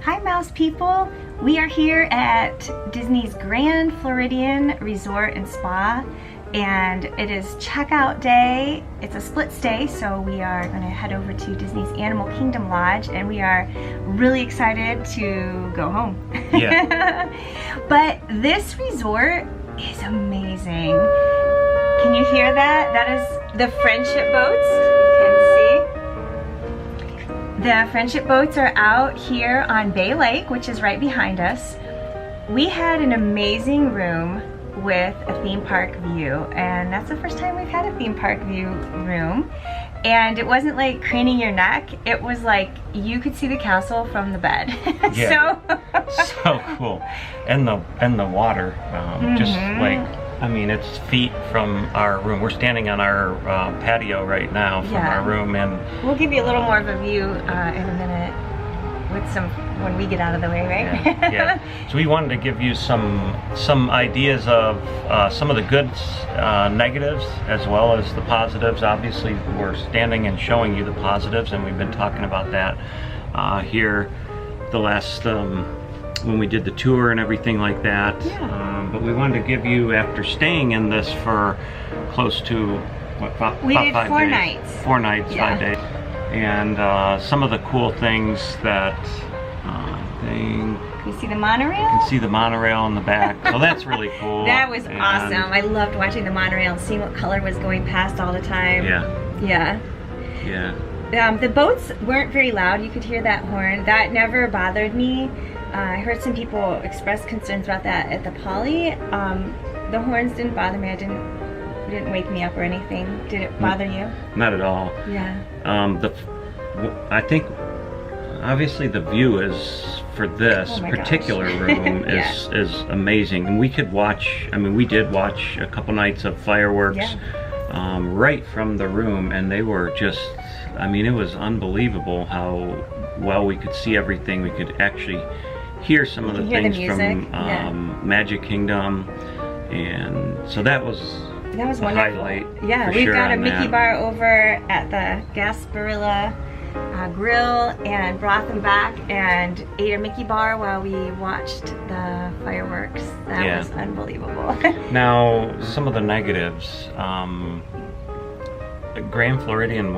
Hi Mouse people! We are here at Disney's Grand Floridian Resort and Spa, and it is checkout day. It's a split stay, so we are going to head over to Disney's Animal Kingdom Lodge, and we are really excited to go home. Yeah. But this resort is amazing. Can you hear that? That is the friendship boats. You can see. The friendship boats are out here on Bay Lake, which is right behind us. We had an amazing room with a theme park view, and that's the first time we've had a theme park view room. And it wasn't like craning your neck, it was like you could see the castle from the bed. Yeah. So cool. And the water, just like, I mean, it's feet from our room. We're standing on our patio right now from our room, and we'll give you a little more of a view in a minute with when we get out of the way, right? Yeah. So we wanted to give you some ideas of some of the good negatives as well as the positives. Obviously, we're standing and showing you the positives, and we've been talking about that here the last when we did the tour and everything like that. But we wanted to give you, after staying in this for close to what, about 5 days? 4 nights. 4 nights, 5 days. And some of the cool things that you see the monorail? You can see the monorail in the back, so that's really cool. That was awesome. I loved watching the monorail and seeing what color was going past all the time. Yeah. The boats weren't very loud. You could hear that horn. That never bothered me. I heard some people express concerns about that at the Poly. The horns didn't bother me. It didn't wake me up or anything. Did it bother you? Not at all. Yeah. I think obviously the view is, for this particular room, is amazing. And we could watch, I mean, we did watch a couple nights of fireworks right from the room, and they were just, I mean, it was unbelievable how well we could see everything. We could actually hear some of the things from Magic Kingdom, and so that was wonderful. Highlight. Yeah, we've got a Mickey bar over at the Gasparilla Grill, and brought them back and ate a Mickey bar while we watched the fireworks. That was unbelievable. Now, some of the negatives. Grand Floridian,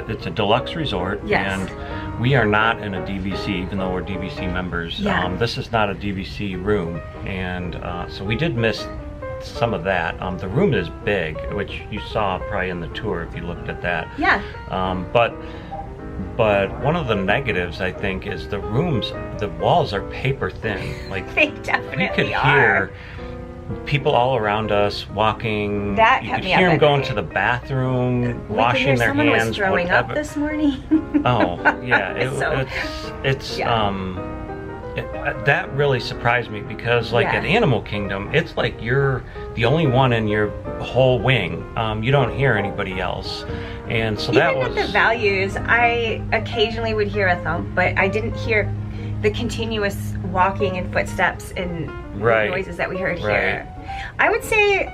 it's a deluxe resort, and we are not in a DVC, even though we're DVC members. This is not a DVC room, and so we did miss some of that. The room is big, which you saw probably in the tour if you looked at that. But one of the negatives, I think, is the walls are paper thin. Like, they definitely we could hear people all around us walking. That you could hear them going to the bathroom, washing their hands. Someone was throwing up this morning. Oh, yeah. That really surprised me, because like at Animal Kingdom, it's like you're the only one in your whole wing. You don't hear anybody else. And so that was... Even with the values, I occasionally would hear a thump, but I didn't hear the continuous walking and footsteps and noises that we heard here. I would say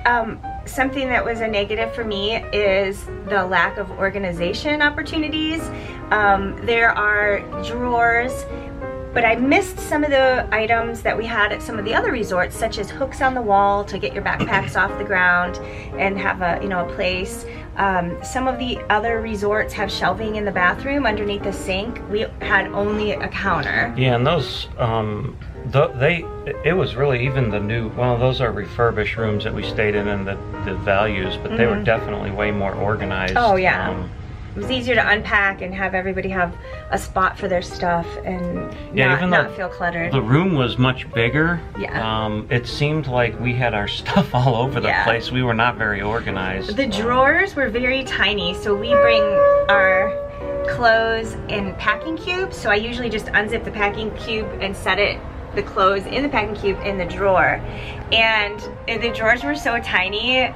something that was a negative for me is the lack of organization opportunities. There are drawers, but I missed some of the items that we had at some of the other resorts, such as hooks on the wall to get your backpacks off the ground and have a place. Some of the other resorts have shelving in the bathroom underneath the sink. We had only a counter. Yeah, and those, it was really even the new, well, those are refurbished rooms that we stayed in the values, but they were definitely way more organized. Oh yeah. It was easier to unpack and have everybody have a spot for their stuff and not feel cluttered. The room was much bigger. It seemed like we had our stuff all over the place. We were not very organized. The drawers were very tiny, so we bring our clothes in packing cubes. So I usually just unzip the packing cube and set the clothes in the packing cube in the drawer. And the drawers were so tiny,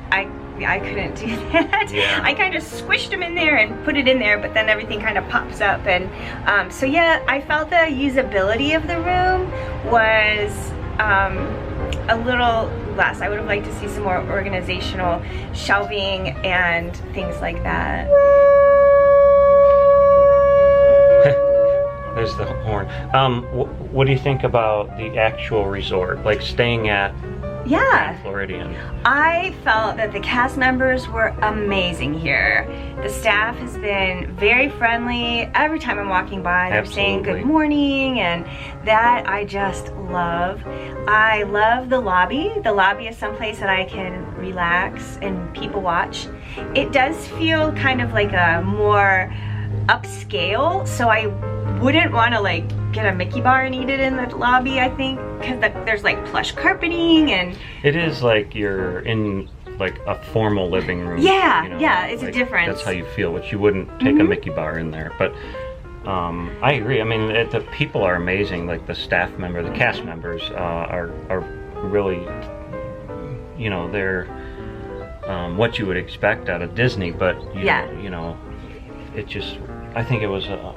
I couldn't do that. I kind of squished them in there and put it in there, but then everything kind of pops up. And so yeah, I felt the usability of the room was a little less. I would have liked to see some more organizational shelving and things like that. there's the horn. What do you think about the actual resort, like staying at Floridian? I felt that the cast members were amazing here. The staff has been very friendly. Every time I'm walking by, they're saying good morning, and that I just love. I love the lobby. The lobby is someplace that I can relax and people watch. It does feel kind of like a more upscale, so I wouldn't want to like get a Mickey bar and eat it in the lobby, I think, because there's like plush carpeting, and it is like you're in like a formal living room. Yeah, you know, yeah, it's like, a difference. That's how you feel, which you wouldn't take a Mickey bar in there. But I agree. I mean, the people are amazing. Like the staff member, the cast members are really, you know, they're what you would expect out of Disney. But you know, it just, I think it was a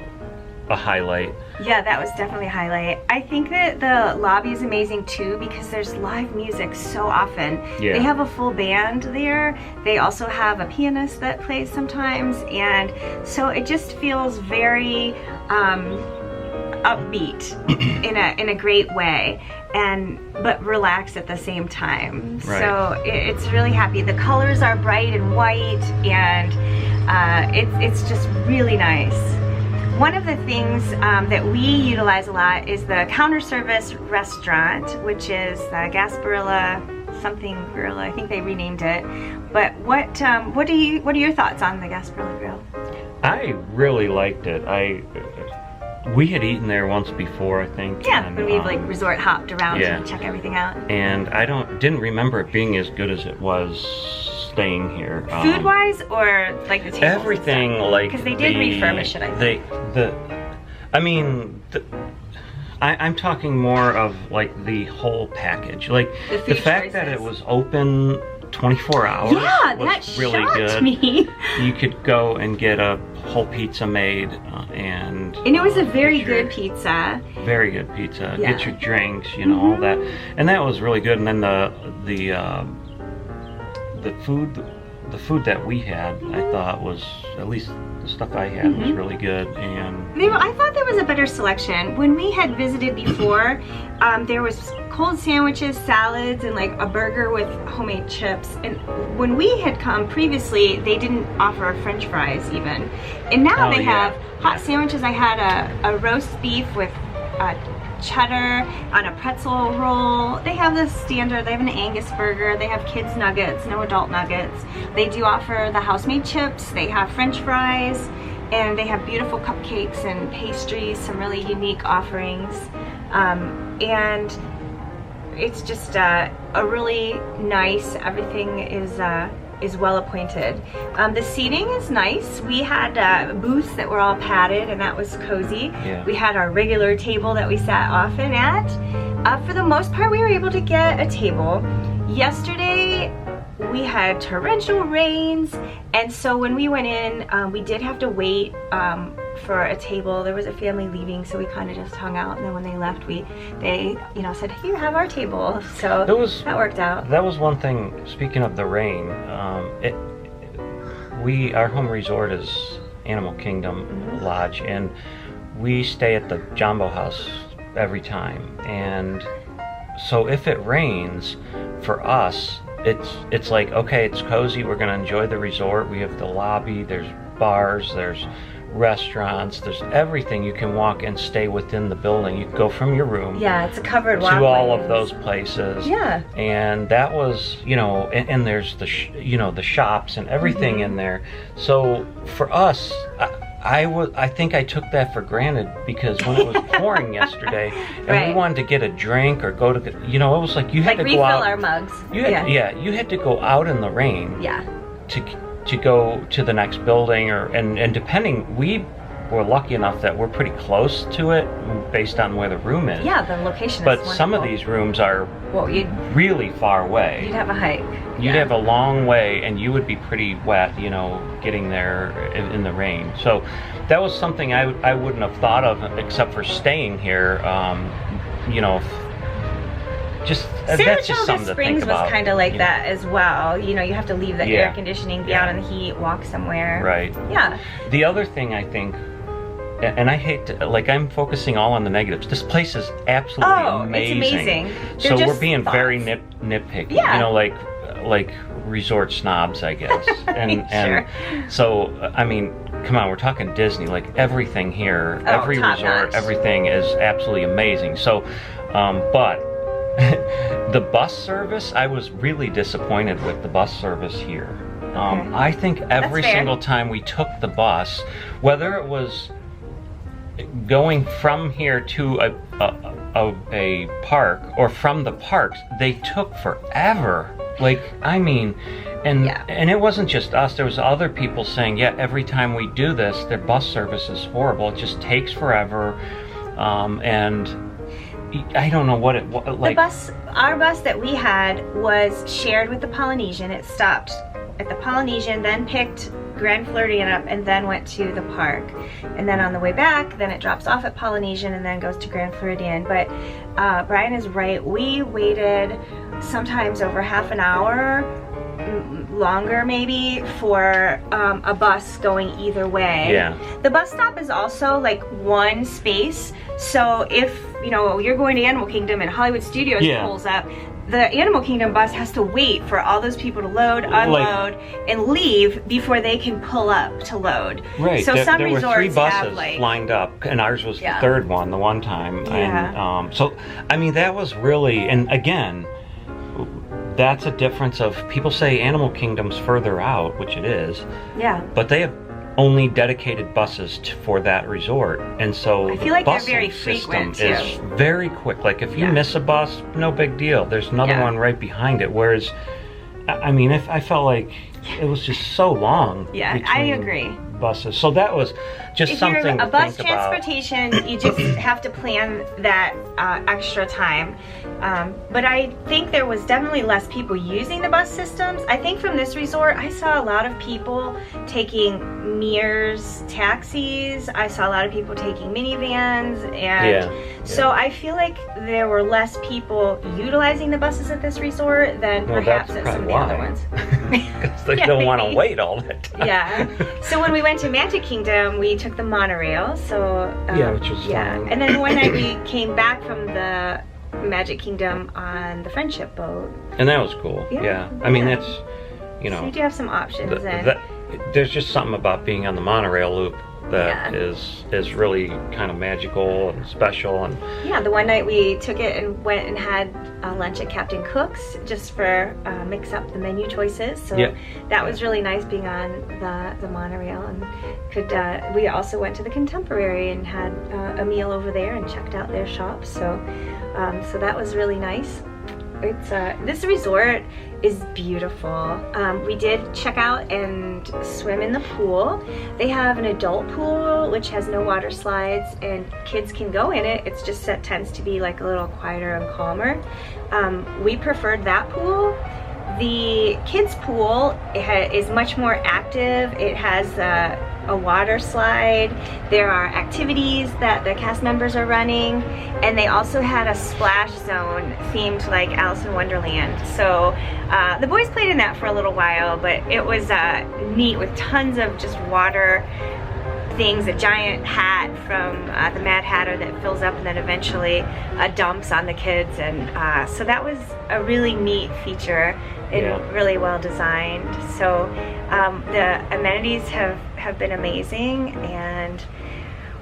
highlight. Yeah, that was definitely a highlight. I think that the lobby is amazing too because there's live music so often. Yeah. They have a full band there. They also have a pianist that plays sometimes, and so it just feels very upbeat in a great way, but relaxed at the same time. Right. So it's really happy. The colors are bright and white, and it's just really nice. One of the things that we utilize a lot is the counter service restaurant, which is the Gasparilla something Grill. I think they renamed it. But what are your thoughts on the Gasparilla Grill? I really liked it. We had eaten there once before, I think. Yeah, and, when we've like resort hopped around to check everything out. And I didn't remember it being as good as it was staying here. Food-wise, or like the tables? Everything, like because they did refurbish it, I think. I'm talking more of like the whole package, like the fact that it was open 24 hours. Yeah, was that really shocked good. me. You could go and get a whole pizza made, and it was a very good pizza. Very good pizza. Yeah. Get your drinks, you know, all that, and that was really good. And then the food that we had, I thought was, at least the stuff I had was really good. And I thought there was a better selection. When we had visited before, there was cold sandwiches, salads, and like a burger with homemade chips. And when we had come previously, they didn't offer French fries even. And now they have hot sandwiches. I had a roast beef with cheddar on a pretzel roll. They have the standard, they have an Angus burger, they have kids nuggets, no adult nuggets. They do offer the house-made chips, they have French fries, and they have beautiful cupcakes and pastries, some really unique offerings. And it's just a really nice, everything is well appointed. The seating is nice. We had booths that were all padded, and that was cozy. Yeah. We had our regular table that we sat often at. For the most part, we were able to get a table. Yesterday, we had torrential rains, and so when we went in, we did have to wait for a table. There was a family leaving, so we kind of just hung out, and then when they left, they said, "Here, have our table." So that worked out. That was one thing. Speaking of the rain, our home resort is Animal Kingdom Lodge, and we stay at the Jumbo House every time. And so if it rains, for us, it's like, okay, it's cozy. We're gonna enjoy the resort. We have the lobby. There's bars. There's restaurants, there's everything. You can walk and stay within the building. You can go from your room it's a covered to all of those places. And that was, and there's the shops and everything in there. So for us, I think I took that for granted, because when it was pouring yesterday and we wanted to get a drink or go to it was like you had to go out, refill our mugs. You had to go out in the rain to go to the next building, and depending, we were lucky enough that we're pretty close to it based on where the room is. Yeah, the location but is wonderful. Some of these rooms are really far away. You'd have a hike. You'd have a long way, and you would be pretty wet, getting there in the rain. So that was something I wouldn't have thought of, except for staying here. That's just something to think about. was kind of like that as well. You have to leave the air conditioning, be out in the heat, walk somewhere. Right. Yeah. The other thing I think, and I hate to, like, I'm focusing all on the negatives. This place is absolutely amazing. It's amazing. So we're being very nitpicky, yeah. You know, like resort snobs, I guess. And sure. and so I mean, come on, we're talking Disney. Like everything here, every resort, notch. Everything is absolutely amazing. So, but the bus service, I was really disappointed with the bus service here. I think every single time we took the bus, whether it was going from here to a park or from the parks, they took forever. Like, I mean, and it wasn't just us. There was other people saying, yeah, every time we do this, their bus service is horrible. It just takes forever, and I don't know what it like. Our bus that we had was shared with the Polynesian. It stopped at the Polynesian, then picked Grand Floridian up, and then went to the park. And then on the way back, then it drops off at Polynesian and then goes to Grand Floridian. But Brian is right. We waited sometimes over half an hour, longer maybe, for a bus going either way. Yeah. The bus stop is also like one space. So if, you know, you're going to Animal Kingdom and Hollywood Studios pulls up, the Animal Kingdom bus has to wait for all those people to load, unload, and leave before they can pull up to load. Right. So some there were resorts 3 buses have, like, lined up, and ours was the third one the one time. Yeah. And so, I mean, that was really, and again, that's a difference of, people say Animal Kingdom's further out, which it is. Yeah. But they have only dedicated buses for that resort, and so I feel like they're busing very system frequent, is very quick. Like if you miss a bus, no big deal. There's another one right behind it. Whereas, I mean, if I felt like it was just so long. Yeah, I agree. Buses. So that was just something to think about. A bus transportation, you just have to plan that extra time. But I think there was definitely less people using the bus systems. I think from this resort, I saw a lot of people taking Mears taxis. I saw a lot of people taking minivans. And so I feel like there were less people utilizing the buses at this resort than perhaps at some of the other ones. Because they don't want to wait all that time. Yeah. So when we went to Magic Kingdom, we took the monorail. So which was fun. And then one night we came back from the Magic Kingdom on the Friendship boat. And that was cool. Yeah. I mean, that's, you know. So you do have some options. There's just something about being on the monorail loop that is really kind of magical and special. And yeah, the one night we took it and went and had lunch at Captain Cook's just for mix up the menu choices. So that was really nice being on the monorail, and we also went to the Contemporary and had a meal over there and checked out their shop. So so that was really nice. It's this resort is beautiful. We did check out and swim in the pool. They have an adult pool which has no water slides, and kids can go in it. It's just that tends to be like a little quieter and calmer. We preferred that pool. The kids pool is much more active. It has a water slide. There are activities that the cast members are running, and they also had a splash zone themed like Alice in Wonderland. So the boys played in that for a little while, but it was neat with tons of just water things, a giant hat from the Mad Hatter that fills up and then eventually dumps on the kids, and so that was a really neat feature and really well designed. So the amenities have been amazing, and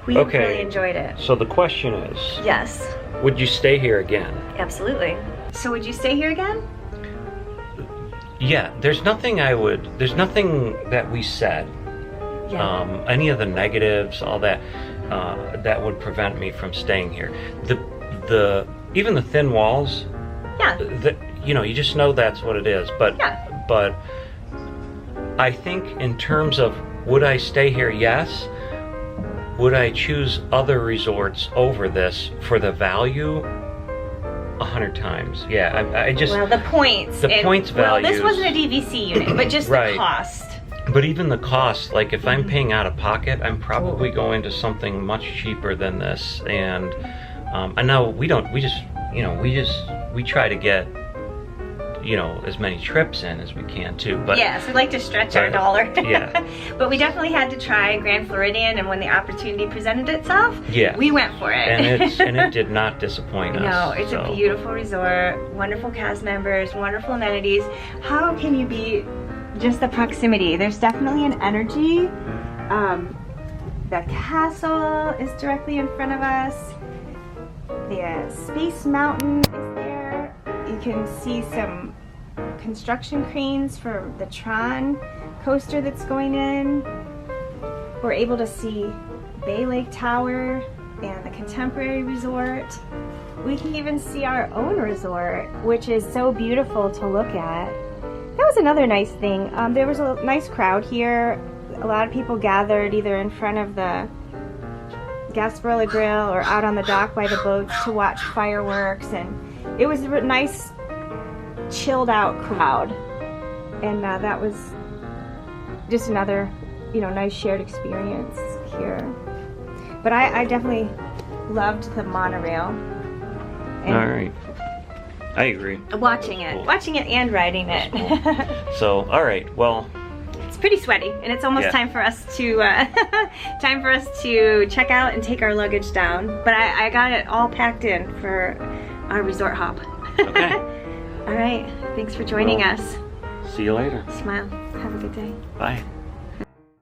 we really enjoyed it. So the question is, yes, would you stay here again? Absolutely. So would you stay here again? Yeah, there's nothing that we said, any of the negatives, all that, that would prevent me from staying here. Even the thin walls, you know, you just know that's what it is. But I think in terms of would I stay here, yes. Would I choose other resorts over this for the value? 100 times. Yeah, I just... Well, the points values... Well, this wasn't a DVC unit, but just the cost. But even the cost, like if I'm paying out of pocket, I'm probably going to something much cheaper than this. And I know we try to get you know, as many trips in as we can too. But yes, we like to stretch our dollar. Yeah. But we definitely had to try Grand Floridian, and when the opportunity presented itself, yeah, we went for it. And it did not disappoint us. No, it's a beautiful resort, wonderful cast members, wonderful amenities. How can you beat just the proximity? There's definitely an energy. The castle is directly in front of us. The Space Mountain is there. You can see some construction cranes for the Tron coaster that's going in. We're able to see Bay Lake Tower and the Contemporary Resort. We can even see our own resort, which is so beautiful to look at. That was another nice thing. There was a nice crowd here. A lot of people gathered either in front of the Gasparilla Grill or out on the dock by the boats to watch fireworks, and it was a nice chilled out crowd, and that was just another, you know, nice shared experience here. But I definitely loved the monorail. And all right, I agree. Watching it and riding it. Cool. So all right, well, it's pretty sweaty, and it's almost time for us to check out and take our luggage down. But I got it all packed in for our resort hop. Okay. All right. Thanks for joining us. See you later. Smile. Have a good day. Bye.